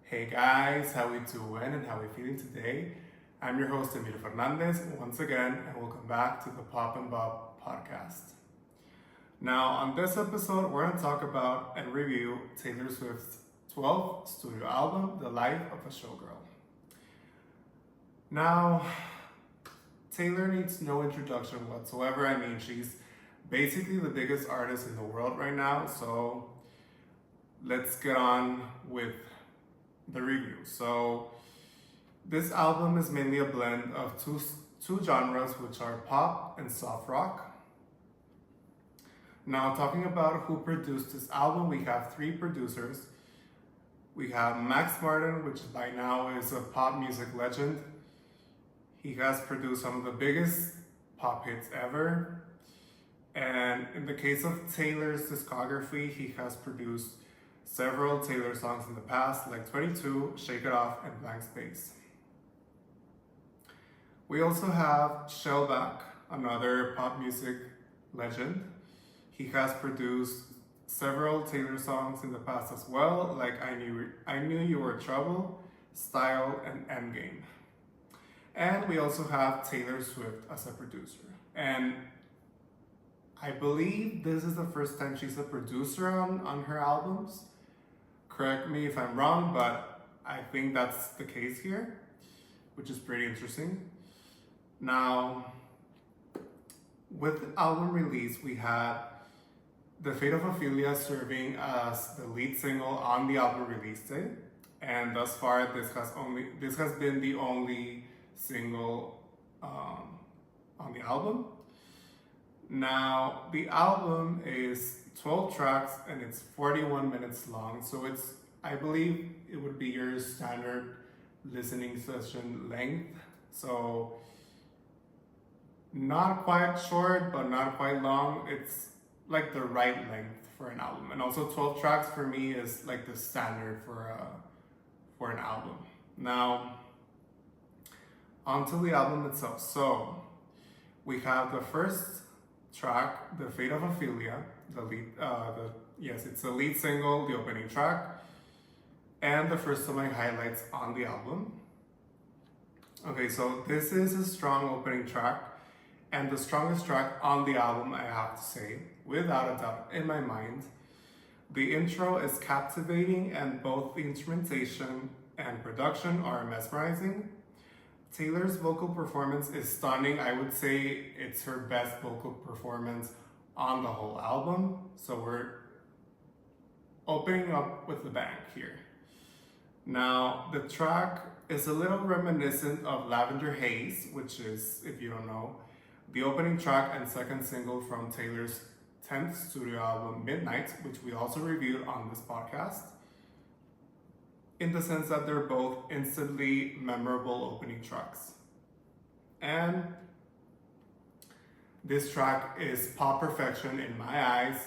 Hey guys, how we doing and how we feeling today? I'm your host Emilio Fernandez once again, and welcome back to the Pop and Bob podcast. Now, on this episode, we're going to talk about and review Taylor Swift's 12th studio album, The Life of a Showgirl. Now, Taylor needs no introduction whatsoever. I mean, she's basically the biggest artist in the world right now, so let's get on with the review. So this album is mainly a blend of two genres, which are pop and soft rock. Now, talking about who produced this album, we have three producers. We have Max Martin, which by now is a pop music legend. He has produced some of the biggest pop hits ever. And in the case of Taylor's discography, he has produced several Taylor songs in the past, like 22, Shake It Off, and Blank Space. We also have Shellback, another pop music legend. He has produced several Taylor songs in the past as well, like I Knew You Were Trouble, Style, and Endgame. And we also have Taylor Swift as a producer. And I believe this is the first time she's a producer on her albums. Correct me if I'm wrong, but I think that's the case here, which is pretty interesting. Now, with the album release, we had The Fate of Ophelia serving as the lead single on the album release day, and thus far this has been the only single on the album. Now, the album is 12 tracks and it's 41 minutes long, so I believe it would be your standard listening session length. So not quite short, but not quite long. It's like the right length for an album. And also 12 tracks for me is like the standard for an album. Now, onto the album itself. So we have the first track, The Fate of Ophelia, it's the lead single, the opening track, and the first of my highlights on the album. Okay, so this is a strong opening track, and the strongest track on the album, I have to say, without a doubt, in my mind. The intro is captivating, and both the instrumentation and production are mesmerizing. Taylor's vocal performance is stunning. I would say it's her best vocal performance on the whole album. So we're opening up with a bang here. Now, the track is a little reminiscent of Lavender Haze, which is, if you don't know, the opening track and second single from Taylor's 10th studio album, Midnight, which we also reviewed on this podcast, in the sense that they're both instantly memorable opening tracks. And this track is pop perfection in my eyes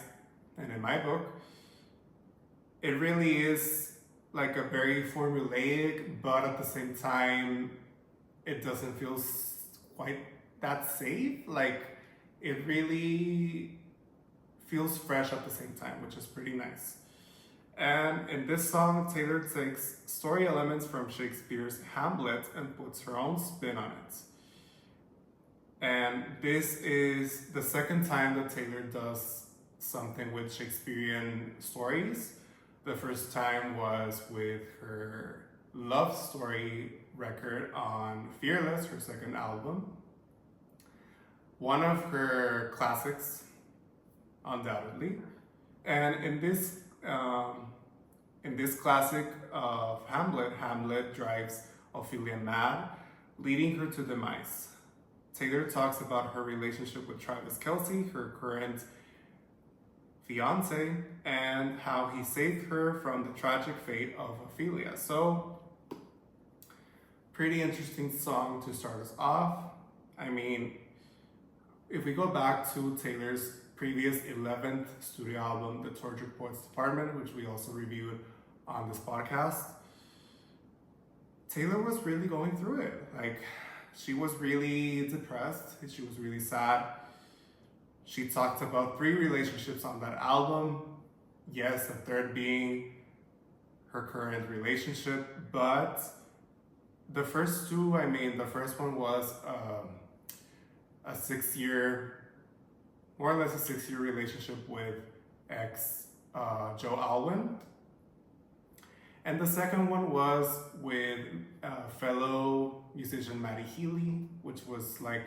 and in my book. It really is like a very formulaic, but at the same time, it doesn't feel quite that safe. Like, it really feels fresh at the same time, which is pretty nice. And in this song, Taylor takes story elements from Shakespeare's Hamlet and puts her own spin on it. And this is the second time that Taylor does something with Shakespearean stories. The first time was with her love story record on Fearless, her second album. One of her classics, undoubtedly. And in this classic of Hamlet drives Ophelia mad, leading her to demise. Taylor talks about her relationship with Travis Kelce, her current fiance, and how he saved her from the tragic fate of Ophelia. So, pretty interesting song to start us off. I mean, if we go back to Taylor's previous 11th studio album, The Tortured Poets Department, which we also reviewed on this podcast, Taylor was really going through it. Like, she was really depressed, she was really sad. She talked about 3 relationships on that album. Yes, the third being her current relationship. But the first two, I mean, the first one was a 6 year, more or less a 6 year relationship with ex Joe Alwyn. And the second one was with fellow musician Maddie Healy, which was like,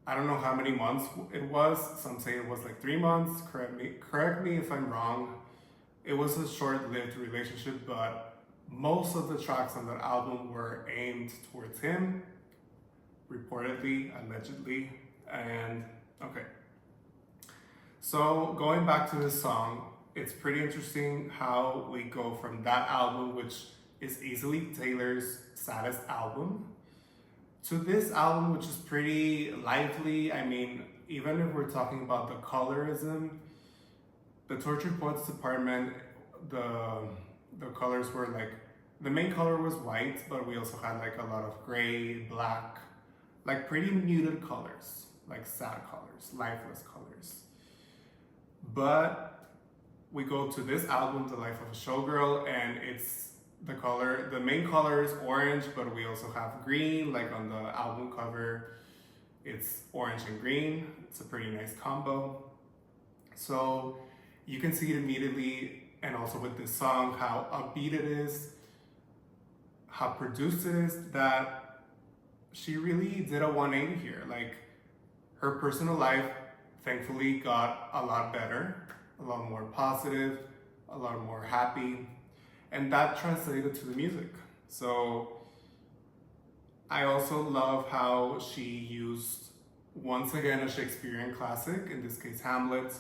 I don't know how many months it was. Some say it was like 3 months. Correct me if I'm wrong. It was a short-lived relationship, but most of the tracks on that album were aimed towards him, reportedly, allegedly, and okay. So going back to this song, it's pretty interesting how we go from that album, which is easily Taylor's saddest album, to this album, which is pretty lively. I mean, even if we're talking about the colorism, the Tortured Poets Department, the colors were like, the main color was white, but we also had like a lot of gray, black, like pretty muted colors, like sad colors, lifeless colors. But we go to this album, The Life of a Showgirl, and it's the main color is orange, but we also have green, like on the album cover, it's orange and green. It's a pretty nice combo. So you can see it immediately, and also with this song, how upbeat it is, how produced it is, that she really did a 180 here. Like, her personal life, thankfully, got a lot better, a lot more positive, a lot more happy, and that translated to the music. So I also love how she used, once again, a Shakespearean classic, in this case Hamlet,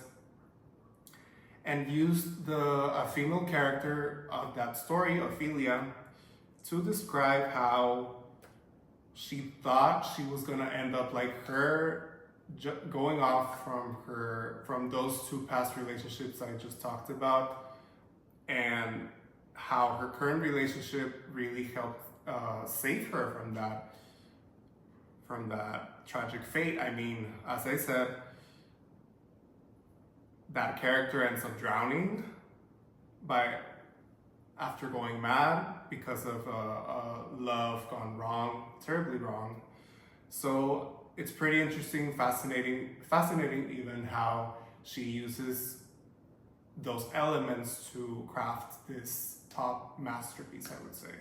and used a female character of that story, Ophelia, to describe how she thought she was gonna end up like her, going off from those two past relationships I just talked about, and how her current relationship really helped save her from that tragic fate. I mean, as I said, that character ends up drowning after going mad because of love gone wrong, terribly wrong. So it's pretty interesting, fascinating even how she uses those elements to craft this top masterpiece, I would say.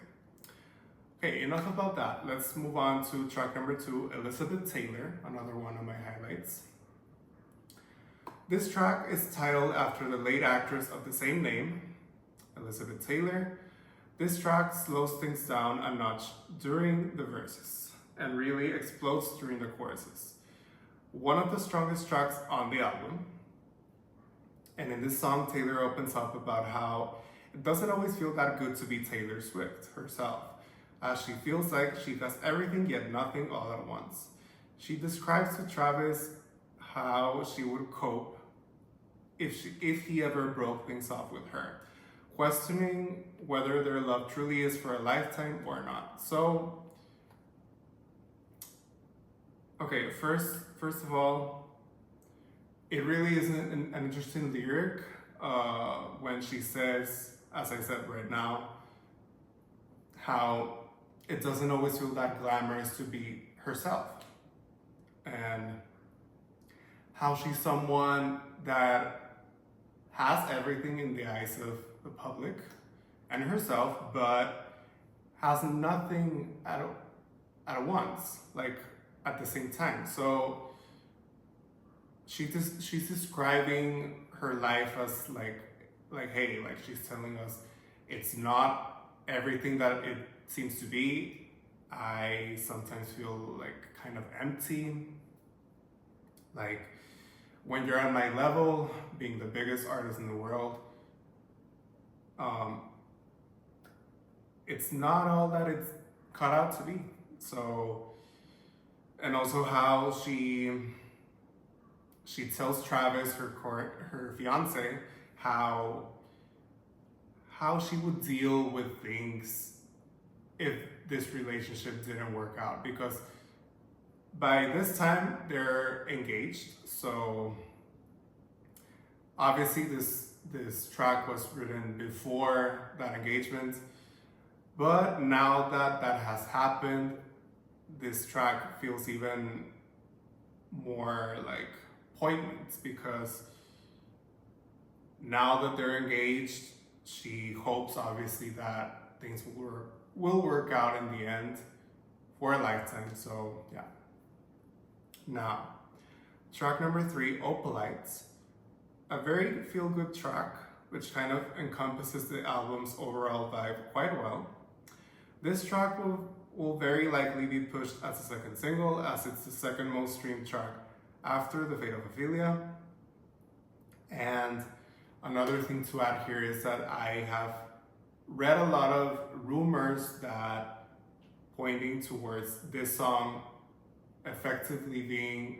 Okay, enough about that. Let's move on to track number 2, Elizabeth Taylor, another one of my highlights. This track is titled after the late actress of the same name, Elizabeth Taylor. This track slows things down a notch during the verses and really explodes during the choruses. One of the strongest tracks on the album. And in this song, Taylor opens up about how it doesn't always feel that good to be Taylor Swift herself, as she feels like she does everything yet nothing all at once. She describes to Travis how she would cope if he ever broke things off with her, questioning whether their love truly is for a lifetime or not. So, okay, first of all, it really is an interesting lyric when she says, as I said right now, how it doesn't always feel that glamorous to be herself, and how she's someone that has everything in the eyes of the public and herself, but has nothing at once, like at the same time. So she's describing her life as like hey, like she's telling us it's not everything that it seems to be. I sometimes feel like kind of empty. Like, when you're at my level, being the biggest artist in the world, it's not all that it's cut out to be. So, and also how she tells Travis, her fiance, how she would deal with things if this relationship didn't work out, because by this time they're engaged. So obviously this this track was written before that engagement, but now that that has happened, this track feels even more like poignant because now that they're engaged, she hopes obviously that things will work out in the end for a lifetime. So yeah. Now, track number 3, Opalites, a very feel-good track which kind of encompasses the album's overall vibe quite well. This track will very likely be pushed as a second single, as it's the second most streamed track after The Fate of Ophelia. And another thing to add here is that I have read a lot of rumors that pointing towards this song effectively being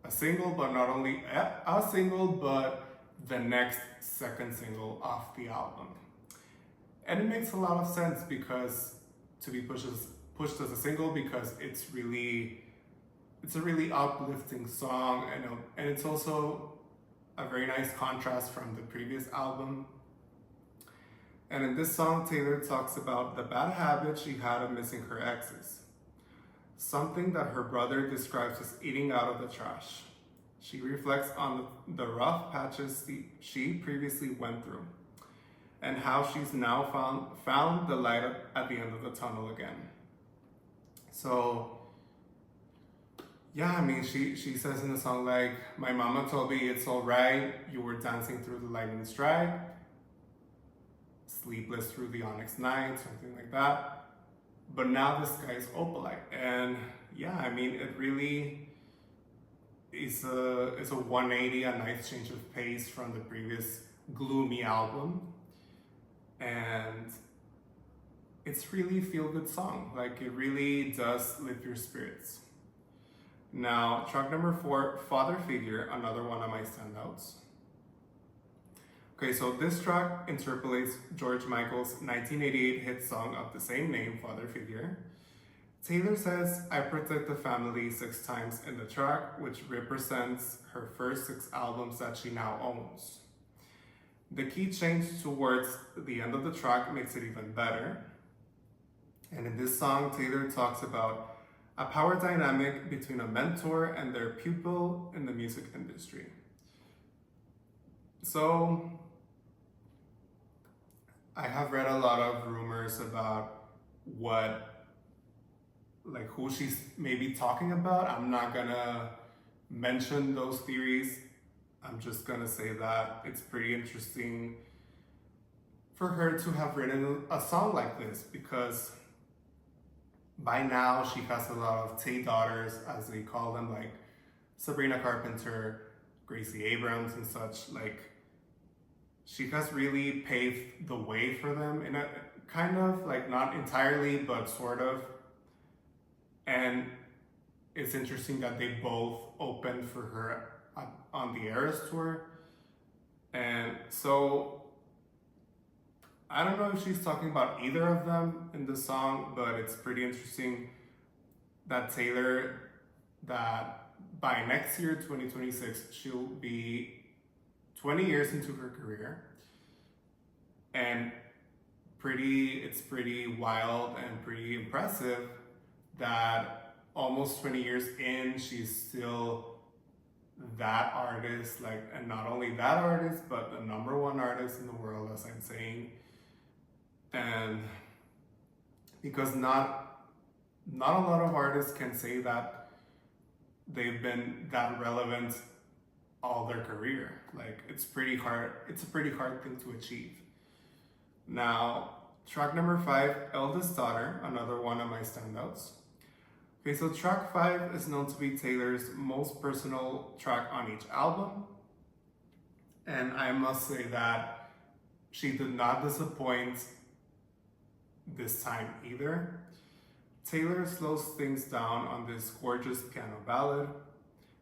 a single, but not only a single, but the next second single off the album. And it makes a lot of sense because to be pushed as a single, because it's a really uplifting song, and it's also a very nice contrast from the previous album. And in this song, Taylor talks about the bad habit she had of missing her exes, something that her brother describes as eating out of the trash. She reflects on the rough patches she previously went through, and how she's now found the light at the end of the tunnel again. So yeah, I mean, she says in the song, like, my mama told me it's all right, you were dancing through the lightning strike, sleepless through the onyx night, something like that. But now the sky is opalite. And yeah, I mean, it really is a 180, a nice change of pace from the previous gloomy album. And it's really a feel-good song. Like, it really does lift your spirits. Now, track number 4, Father Figure, another one of my standouts. Okay, so this track interpolates George Michael's 1988 hit song of the same name, Father Figure. Taylor says, I protect the family 6 times in the track, which represents her first 6 albums that she now owns. The key change towards the end of the track makes it even better. And in this song, Taylor talks about a power dynamic between a mentor and their pupil in the music industry. So, I have read a lot of rumors about who she's maybe talking about. I'm not gonna mention those theories. I'm just gonna say that it's pretty interesting for her to have written a song like this, because by now she has a lot of Tay daughters, as they call them, like Sabrina Carpenter, Gracie Abrams and such. Like, she has really paved the way for them in a kind of, like, not entirely, but sort of. And it's interesting that they both opened for her on the Eras tour. And so I don't know if she's talking about either of them in the song, but it's pretty interesting that Taylor, that by next year, 2026, she'll be 20 years into her career. And it's pretty wild and pretty impressive that almost 20 years in, she's still that artist, like, and not only that artist, but the #1 artist in the world, as I'm saying. And because not a lot of artists can say that they've been that relevant all their career. Like, it's pretty hard. It's a pretty hard thing to achieve. Now, track number 5, Eldest Daughter, another one of my standouts. Okay, so track 5 is known to be Taylor's most personal track on each album. And I must say that she did not disappoint this time either. Taylor slows things down on this gorgeous piano ballad.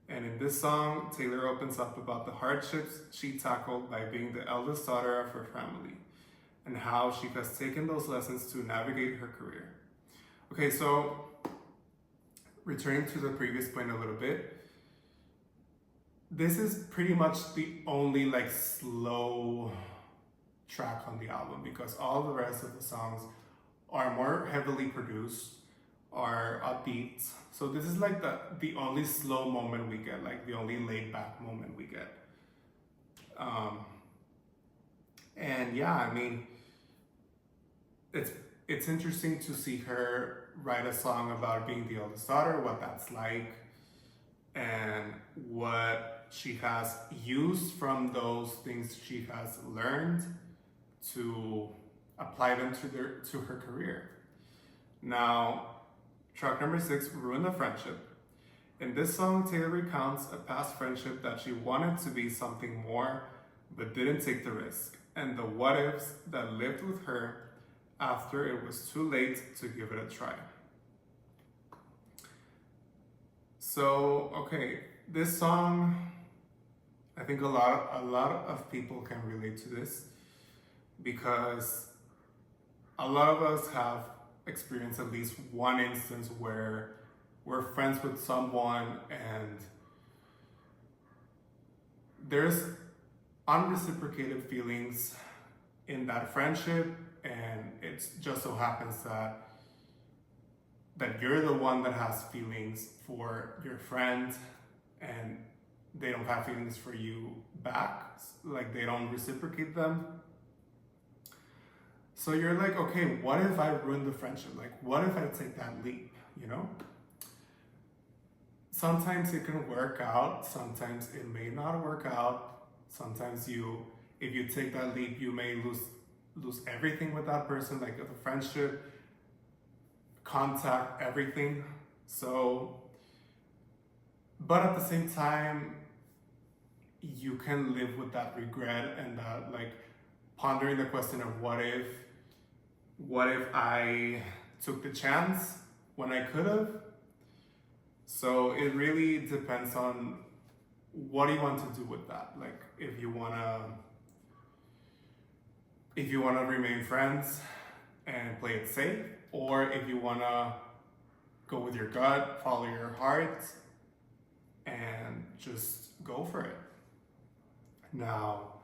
And in this song, Taylor opens up about the hardships she tackled by being the eldest daughter of her family, and how she has taken those lessons to navigate her career. Okay, so returning to the previous point a little bit, this is pretty much the only like slow track on the album, because all the rest of the songs are more heavily produced, are upbeat. So this is like the only slow moment we get, like the only laid back moment we get. Um, and yeah, I mean, it's it's interesting to see her write a song about being the oldest daughter, what that's like, and what she has used from those things she has learned to apply them to her career. Now, track number 6, Ruin the Friendship. In this song, Taylor recounts a past friendship that she wanted to be something more, but didn't take the risk, and the what ifs that lived with her after it was too late to give it a try. So, okay, this song, I think a lot of people can relate to this, because a lot of us have experienced at least one instance where we're friends with someone and there's unreciprocated feelings in that friendship, and it just so happens that you're the one that has feelings for your friend and they don't have feelings for you back, like they don't reciprocate them. So you're like, okay, what if I ruin the friendship? Like, what if I take that leap, you know? Sometimes it can work out, sometimes it may not work out. Sometimes if you take that leap, you may lose everything with that person, like the friendship, contact, everything. So, but at the same time, you can live with that regret and that like pondering the question of what if I took the chance when I could have. So it really depends on what do you want to do with that. Like if you wanna remain friends and play it safe, or if you wanna go with your gut, follow your heart, and just go for it. Now,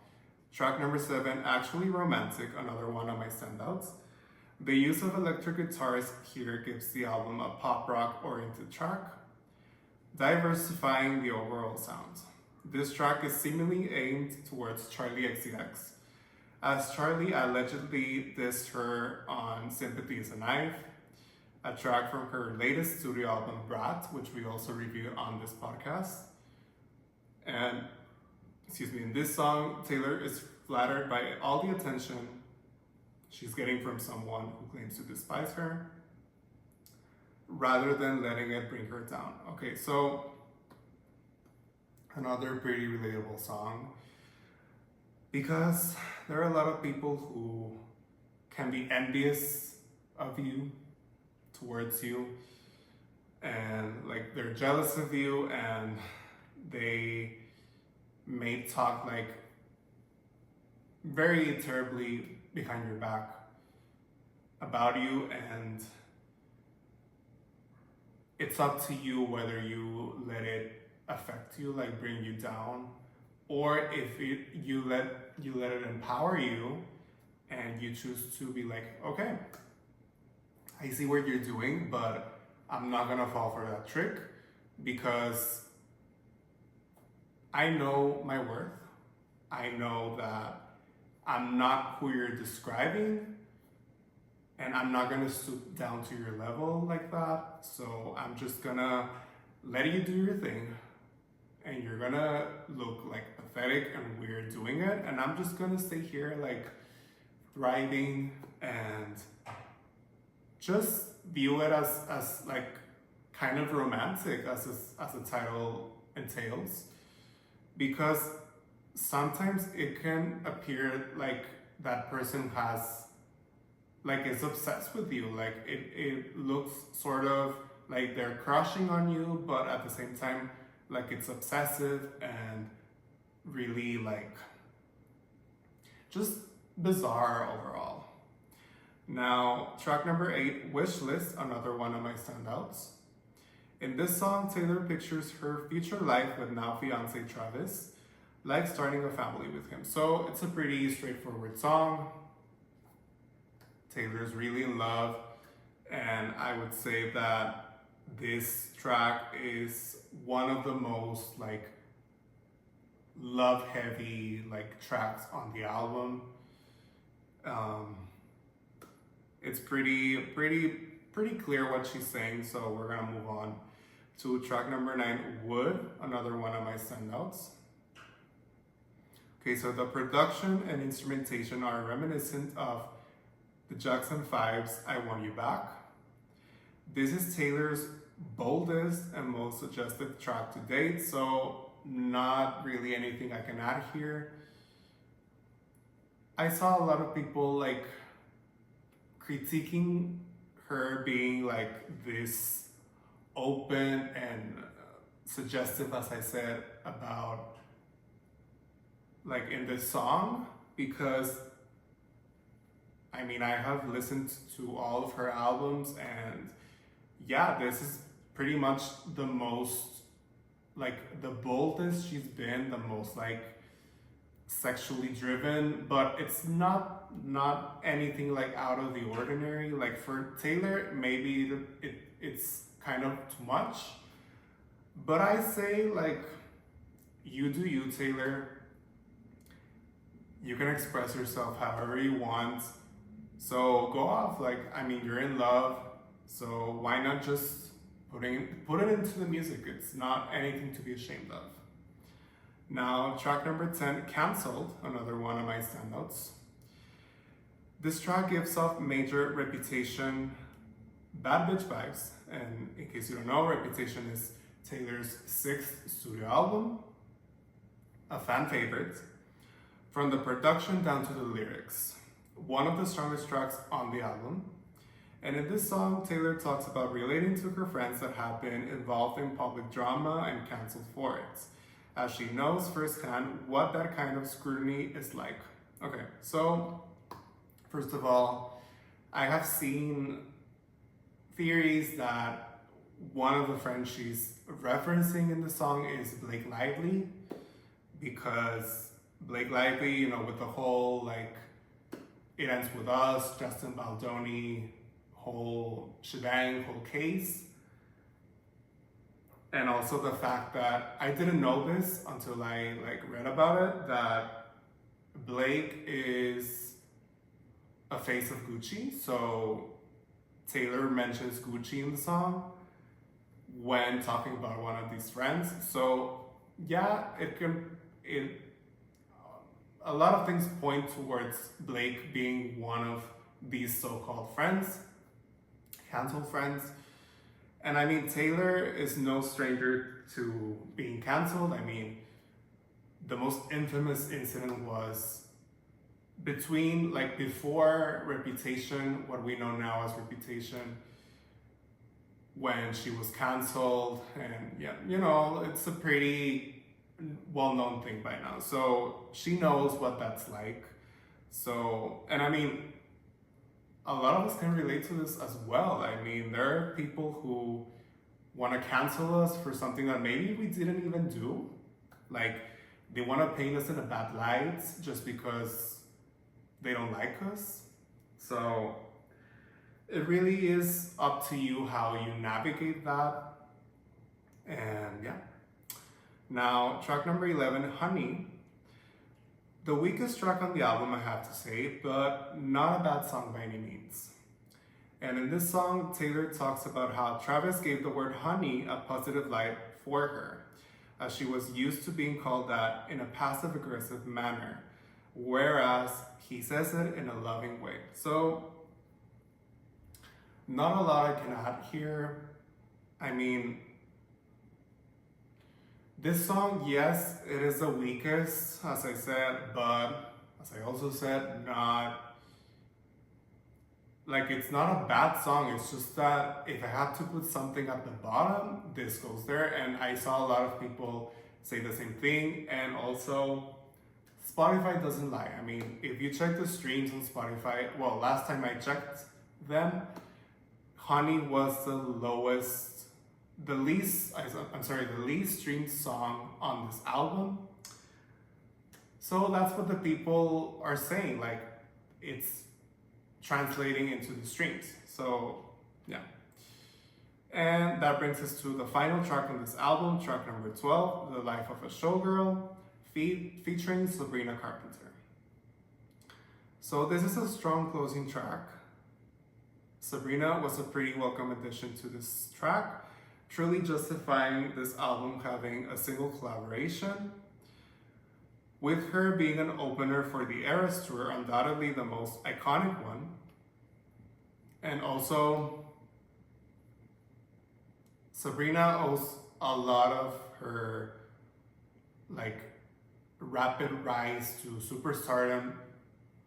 track number 7, Actually Romantic, another one of my standouts. The use of electric guitars here gives the album a pop rock oriented track, diversifying the overall sound. This track is seemingly aimed towards Charlie XCX, as Charlie allegedly dissed her on Sympathy is a Knife, a track from her latest studio album Brat, which we also reviewed on this podcast. And, in this song, Taylor is flattered by all the attention she's getting from someone who claims to despise her, rather than letting it bring her down. Okay, so another pretty relatable song, because there are a lot of people who can be envious of you, towards you, and like they're jealous of you, and they may talk like very terribly behind your back about you, and it's up to you whether you let it affect you, like bring you down, or if you let it empower you and you choose to be like, okay, I see what you're doing, but I'm not gonna fall for that trick, because I know my worth. I know that I'm not who you're describing, and I'm not gonna stoop down to your level like that. So I'm just gonna let you do your thing, and you're gonna look like pathetic and weird doing it, and I'm just gonna stay here like thriving and just view it as like kind of romantic as the title entails, because sometimes it can appear like that person is obsessed with you, like it looks sort of like they're crushing on you, but at the same time like it's obsessive and really like just bizarre overall. Now, track number 8, Wish List, another one of my standouts. In this song, Taylor pictures her future life with now fiance Travis, like starting a family with him. So it's a pretty straightforward song. Taylor's really in love, and I would say that this track is one of the most like love heavy like tracks on the album. It's pretty clear what she's saying, so we're gonna move on to track number 9, Wood, another one of my standouts. Okay, so the production and instrumentation are reminiscent of the Jackson 5's I Want You Back. This is Taylor's boldest and most suggestive track to date, so not really anything I can add here. I saw a lot of people like critiquing her being like this open and suggestive, as I said, about like in this song, because I mean, I have listened to all of her albums, and yeah, this is pretty much the most like the boldest she's been, the most like sexually driven, but it's not anything like out of the ordinary. Like for Taylor, maybe it's kind of too much, but I say like, you do you, Taylor. You can express yourself however you want, so go off. Like, I mean, you're in love, so why not just put it into the music? It's not anything to be ashamed of. Now, track number 10, Cancelled, another one of my standouts. This track gives off major Reputation bad bitch vibes, and in case you don't know, Reputation is Taylor's 6th studio album, a fan favorite. From the production down to the lyrics, one of the strongest tracks on the album. And in this song, Taylor talks about relating to her friends that have been involved in public drama and canceled for it, as she knows firsthand what that kind of scrutiny is like. Okay, so first of all, I have seen theories that one of the friends she's referencing in the song is Blake Lively, because Blake Lively, you know, with the whole like It Ends With Us, Justin Baldoni, whole shebang, whole case. And also the fact that I didn't know this until I like read about it, that Blake is a face of Gucci. So Taylor mentions Gucci in the song when talking about one of these friends. So yeah, a lot of things point towards Blake being one of these so-called friends, canceled friends. And I mean, Taylor is no stranger to being canceled. I mean, the most infamous incident was before Reputation, what we know now as Reputation, when she was canceled. And yeah, you know, it's a pretty well-known thing by now, so she knows what that's like. So, and I mean, a lot of us can relate to this as well. I mean, there are people who want to cancel us for something that maybe we didn't even do. Like, they want to paint us in a bad light just because they don't like us. So it really is up to you how you navigate that. And yeah. Now, track number 11, Honey. The weakest track on the album, I have to say, but not a bad song by any means. And in this song, Taylor talks about how Travis gave the word honey a positive light for her, as she was used to being called that in a passive-aggressive manner, whereas he says it in a loving way. So, not a lot I can add here. I mean, this song, yes, it is the weakest, as I said, but as I also said, it's not a bad song. It's just that if I had to put something at the bottom, this goes there. And I saw a lot of people say the same thing. And also, Spotify doesn't lie. I mean, if you check the streams on Spotify, well, last time I checked them, Honey was the lowest the least streamed song on this album. So that's what the people are saying, like it's translating into the streams. So yeah. And that brings us to the final track on this album, track number 12, The Life of a Showgirl, featuring Sabrina Carpenter. So this is a strong closing track. Sabrina was a pretty welcome addition to this track, truly justifying this album having a single collaboration. With her being an opener for the Eras Tour, undoubtedly the most iconic one. And also, Sabrina owes a lot of her like rapid rise to superstardom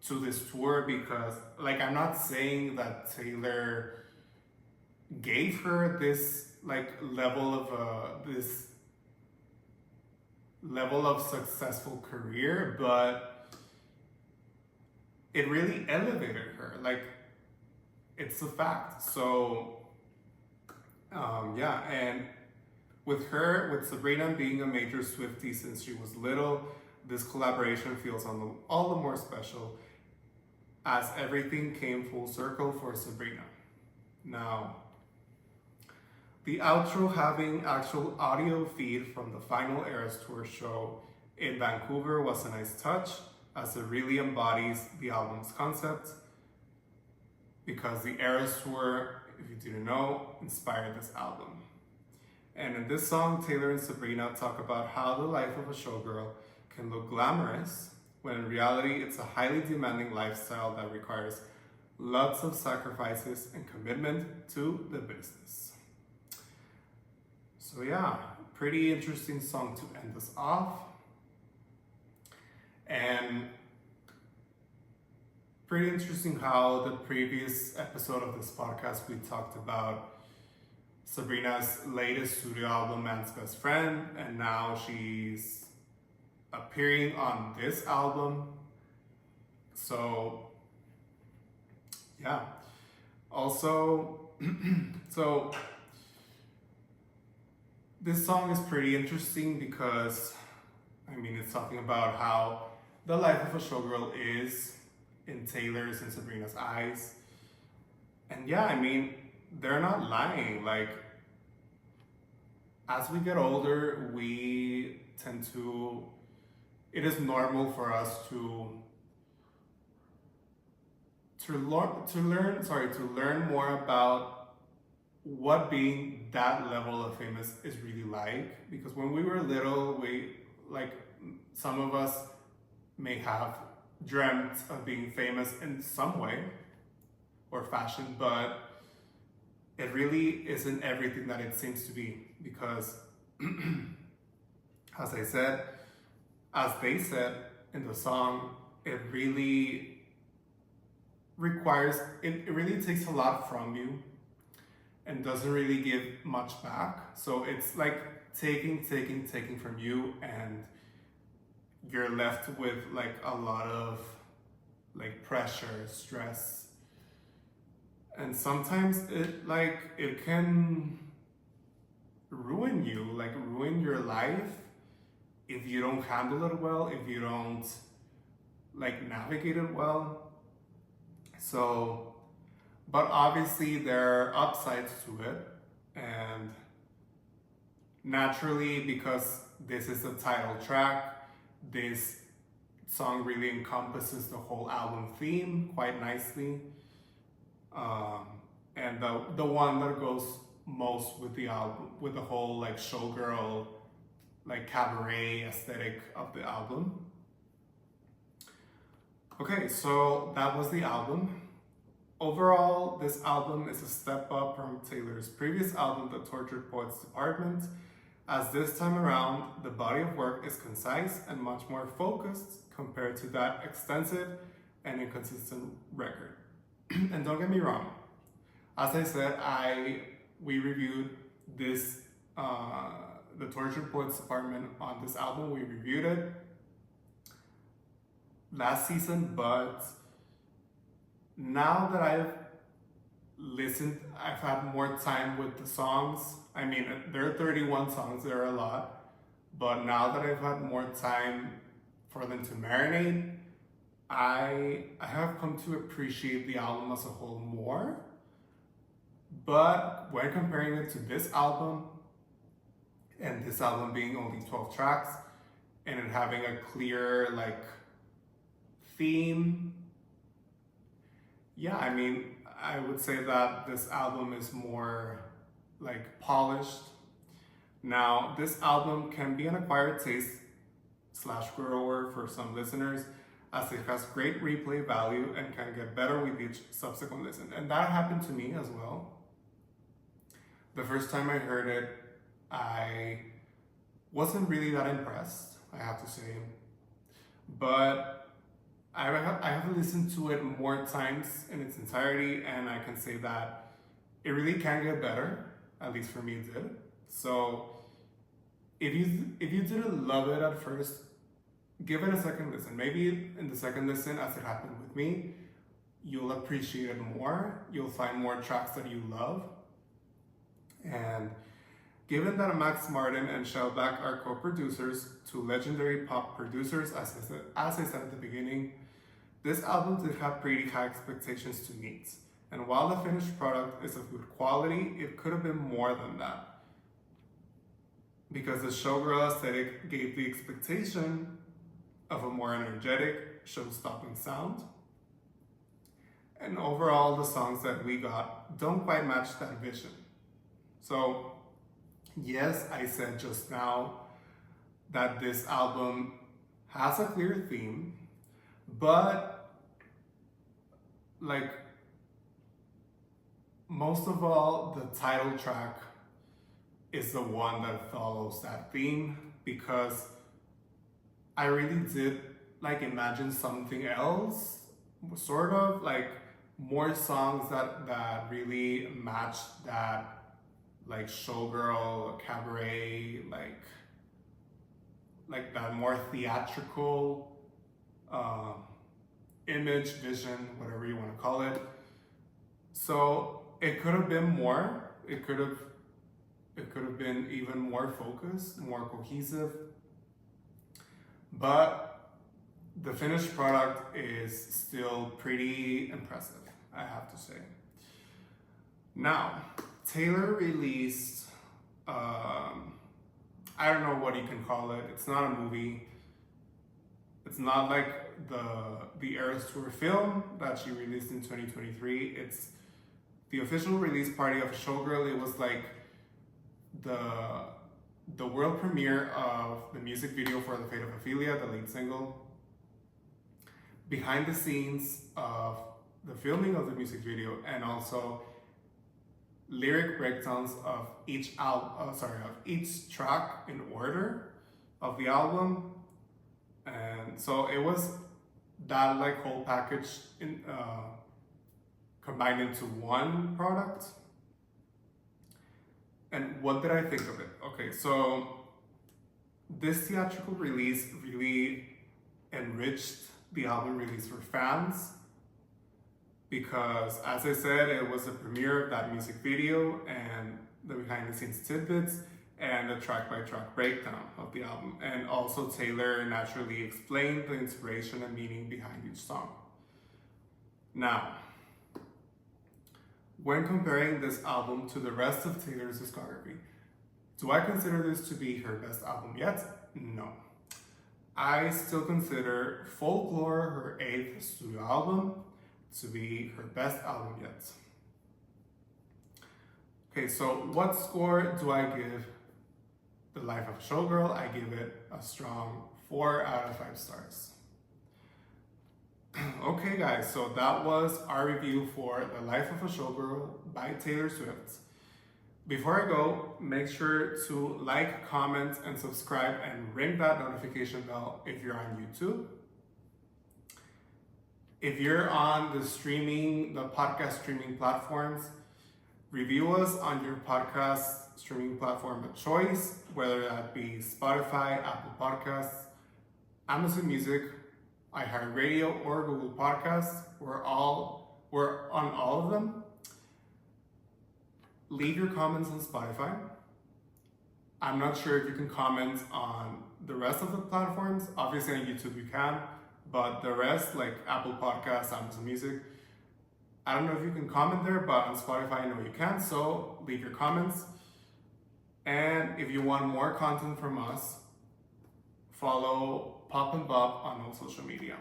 to this tour, because like I'm not saying that Taylor gave her this like level of successful career, but it really elevated her. Like it's a fact. So yeah, and with Sabrina being a major Swiftie since she was little, this collaboration feels all the more special, as everything came full circle for Sabrina. Now, the outro having actual audio feed from the final Eras Tour show in Vancouver was a nice touch, as it really embodies the album's concept, because the Eras Tour, if you didn't know, inspired this album. And in this song, Taylor and Sabrina talk about how the life of a showgirl can look glamorous, when in reality it's a highly demanding lifestyle that requires lots of sacrifices and commitment to the business. So yeah, pretty interesting song to end us off. And pretty interesting how the previous episode of this podcast we talked about Sabrina's latest studio album, Man's Best Friend, and now she's appearing on this album. So yeah, also so this song is pretty interesting because I mean it's talking about how the life of a showgirl is in Taylor's and Sabrina's eyes. And yeah, I mean, they're not lying. Like, as we get older, we tend to, it is normal for us to learn more about what being that level of famous is really like. Because when we were little, some of us may have dreamt of being famous in some way or fashion, but it really isn't everything that it seems to be, because as they said in the song, it really takes a lot from you and doesn't really give much back. So it's like taking from you, and you're left with like a lot of like pressure, stress, and sometimes it can ruin you, like ruin your life if you don't handle it well, if you don't like navigate it well. So, but obviously there are upsides to it, and naturally, because this is the title track, this song really encompasses the whole album theme quite nicely. And the one that goes most with the album, with the whole like showgirl, like cabaret aesthetic of the album. Okay, so that was the album. Overall, this album is a step up from Taylor's previous album, The Tortured Poets Department, as this time around, the body of work is concise and much more focused compared to that extensive and inconsistent record. And don't get me wrong, as I said, we reviewed this, The Tortured Poets Department on this album. We reviewed it last season, but now that I've I've had more time with the songs. I mean, there are 31 songs, there are a lot, but now that I've had more time for them to marinate, I have come to appreciate the album as a whole more. But when comparing it to this album, and this album being only 12 tracks, and it having a clear like theme, yeah, I mean, I would say that this album is more like polished. Now, this album can be an acquired taste slash grower for some listeners, as it has great replay value and can get better with each subsequent listen. And that happened to me as well. The first time I heard it, I wasn't really that impressed, I have to say. But I have listened to it more times in its entirety, and I can say that it really can get better. At least for me, it did. So if you didn't love it at first, give it a second listen. Maybe in the second listen, as it happened with me, you'll appreciate it more. You'll find more tracks that you love. And given that Max Martin and Shellback are co-producers, two legendary pop producers, as I said at the beginning, this album did have pretty high expectations to meet. And while the finished product is of good quality, it could have been more than that. Because the Showgirl aesthetic gave the expectation of a more energetic, show-stopping sound. And overall, the songs that we got don't quite match that vision. So, yes, I said just now that this album has a clear theme, but like most of all, the title track is the one that follows that theme, because I really did like imagine something else, sort of like more songs that really matched that like Showgirl, cabaret, like that more theatrical image, vision, whatever you want to call it. So it could have been more. It could have been even more focused, more cohesive. But the finished product is still pretty impressive, I have to say. Now, Taylor released, I don't know what you can call it. It's not a movie. It's not like the Eras Tour film that she released in 2023. It's the official release party of Showgirl. It was like the world premiere of the music video for The Fate of Ophelia, the lead single. Behind the scenes of the filming of the music video, and also lyric breakdowns of each track in order of the album. And so it was that like whole package combined into one product. And what did I think of it? Okay, so this theatrical release really enriched the album release for fans, because as I said, it was a premiere of that music video and the behind the scenes tidbits and the track by track breakdown of the album. And also Taylor naturally explained the inspiration and meaning behind each song. Now, when comparing this album to the rest of Taylor's discography, do I consider this to be her best album yet? No. I still consider Folklore, her 8th studio album, to be her best album yet. Okay, so what score do I give The Life of a Showgirl? I give it a strong 4 out of 5 stars. Okay guys, so that was our review for The Life of a Showgirl by Taylor Swift. Before I go, make sure to like, comment, and subscribe, and ring that notification bell if you're on YouTube. If you're on the podcast streaming platforms, review us on your podcast streaming platform of choice, whether that be Spotify, Apple Podcasts, Amazon Music, iHeartRadio, or Google Podcasts. We're on all of them. leave your comments on Spotify. I'm not sure if you can comment on the rest of the platforms. Obviously on YouTube you can, but the rest, like Apple Podcasts, Amazon Music, I don't know if you can comment there, but on Spotify I know you can, so leave your comments. And if you want more content from us, follow Pop and Bob on all social media.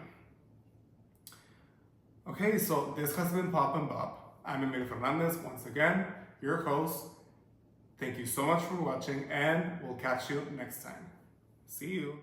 Okay, so this has been Pop and Bob. I'm Emilio Fernandez, once again, your host. Thank you so much for watching, and we'll catch you next time. See you.